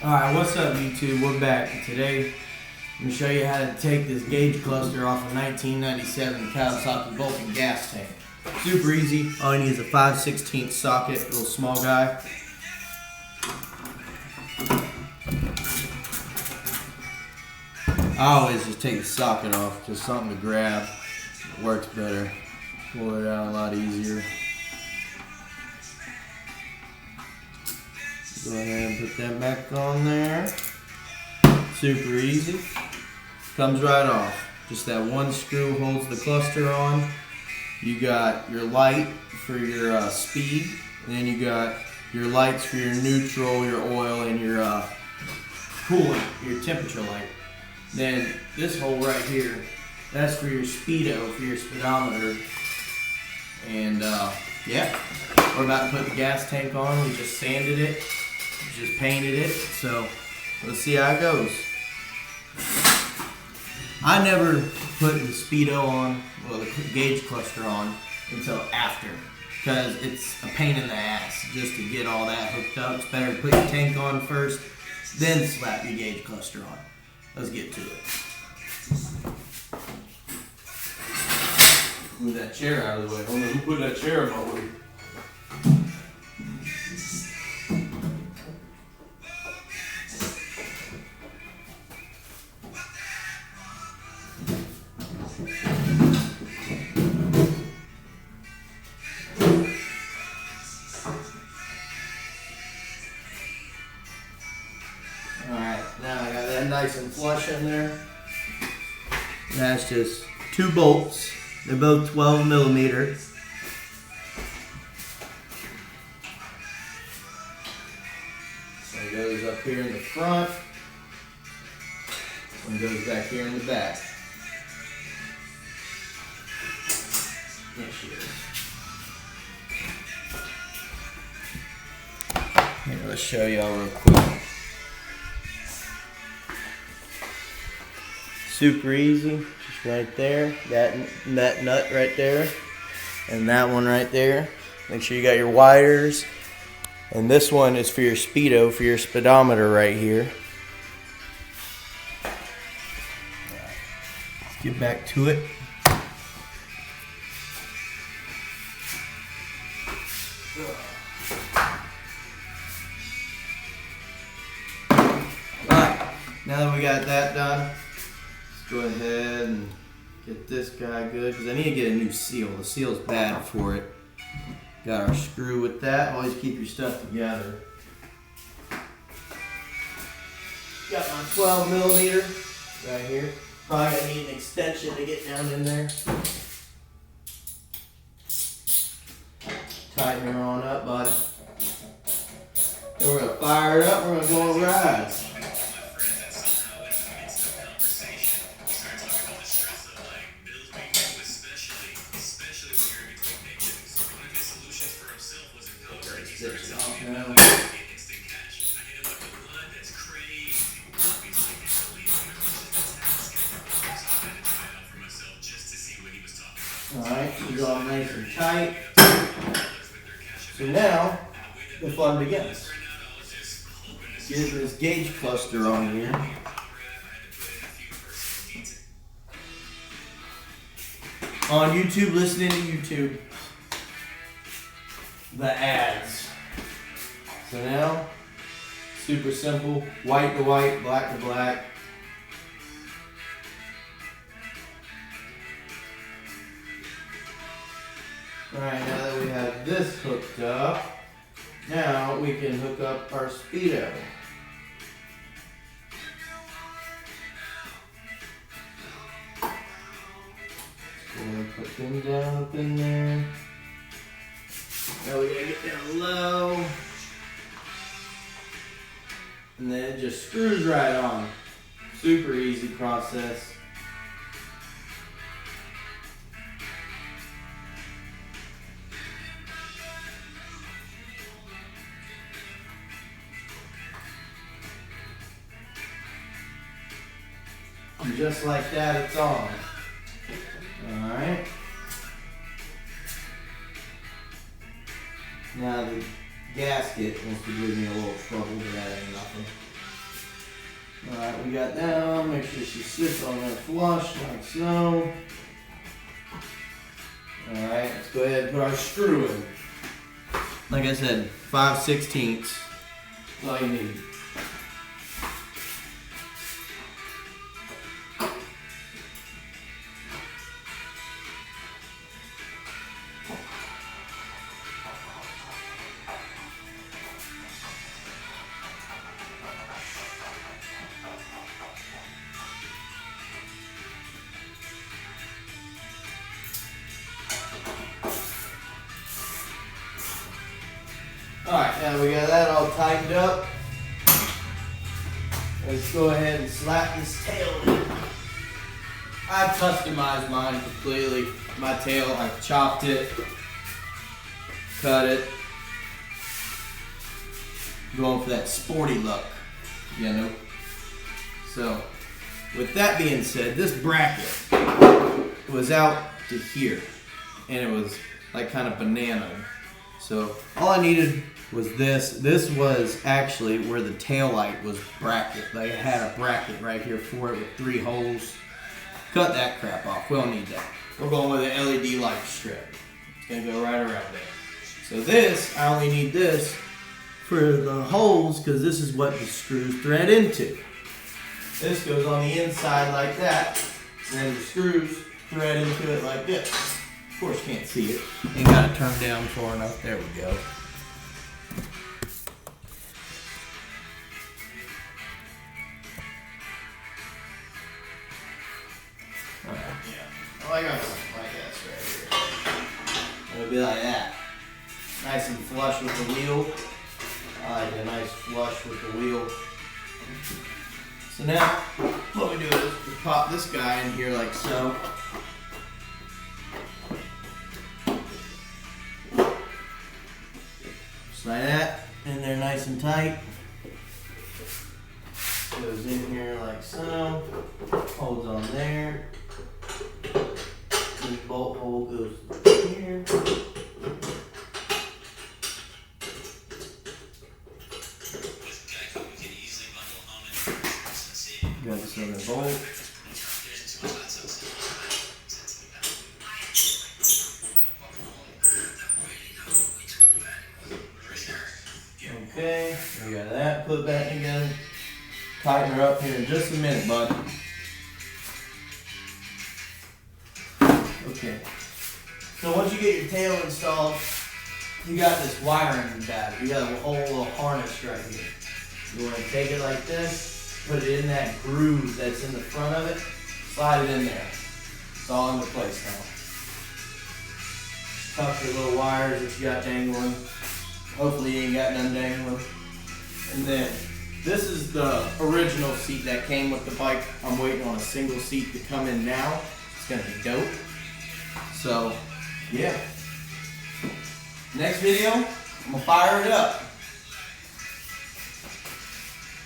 Alright, what's up YouTube? We're back. Today, I'm going to show you how to take this gauge cluster off a 1997 Kawasaki Vulcan gas tank. Super easy. All you need is a 5/16 socket, little small guy. I always just take the socket off, just something to grab. It works better. Pull it out a lot easier. Go ahead and put that back on there. Super easy. Comes right off. Just that one screw holds the cluster on. You got your light for your speed. And then you got your lights for your neutral, your oil, and your coolant, your temperature light. Then this hole right here, that's for your speedo, for your speedometer. And yeah, we're about to put the gas tank on. We just sanded it. Just painted it, so let's see how it goes. I never put the speedo on, well, the gauge cluster on until after, because it's a pain in the ass just to get all that hooked up. It's better to put your tank on first, then slap your gauge cluster on. Let's get to it. Move that chair out of the way. I don't know who put that chair in my way. Alright, now I got that nice and flush in there. That's just 2 bolts. They're both 12 millimeter. One goes up here in the front. One goes back here in the back. There she is. Here, let's show y'all real quick. Super easy, just right there. That nut right there, and that one right there. Make sure you got your wires. And this one is for your speedo, for your speedometer right here. Let's get back to it. Alright, now that we got that done, go ahead and get this guy good, because I need to get a new seal. The seal's bad for it. Got our screw with that. Always keep your stuff together. Got my 12 millimeter right here. Probably gonna need an extension to get down in there. Tighten her on up, bud. And we're gonna fire it up. We're gonna go on rides. Alright, she's all nice and tight. So now, the fun begins. Get this gauge cluster on here. On YouTube, listening to YouTube. The ads. So now, super simple. White to white, black to black. Alright, now that we have this hooked up, now we can hook up our speedo. Go ahead and put them down up in there. Now we gotta get down low. And then it just screws right on. Super easy process. And just like that, it's on. Alright. Now the gasket wants to give me a little trouble, but that ain't nothing. Alright, we got that on. Make sure she sits on there flush like so. Alright, let's go ahead and put our screw in. Like I said, 5/16. That's all you need. Alright, now we got that all tightened up. Let's go ahead and slap this tail in. I've customized mine completely. My tail, I've chopped it, cut it. Going for that sporty look, you know. So, with that being said, this bracket was out to here. And it was like kind of banana. So, all I needed was this. This was actually where the tail light was bracket. They had a bracket right here for it with 3 holes. Cut that crap off. We don't need that. We're going with an LED light strip. It's going to go right around there. So this, I only need this for the holes because this is what the screws thread into. This goes on the inside like that. And then the screws thread into it like this. Of course, can't see it. You got to turn down far enough. There we go. Oh, I got something like this right here. It'll be like that. Nice and flush with the wheel. I like a nice flush with the wheel. So now, what we do is we pop this guy in here like so. Just like that. In there nice and tight. Goes in here like so. Holds on there. This bolt hole goes here. Got this other bolt. Okay, we got that put back together. Tighten her up here in just a minute, bud. Okay. So once you get your tail installed, you got this wiring battery. You got a whole little harness right here. You want to take it like this, put it in that groove that's in the front of it, slide it in there. It's all into place now. Tuck your little wires that you got dangling. Hopefully you ain't got none dangling. And then this is the original seat that came with the bike. I'm waiting on a single seat to come in now. It's gonna be dope. So, yeah. Next video, I'm gonna fire it up.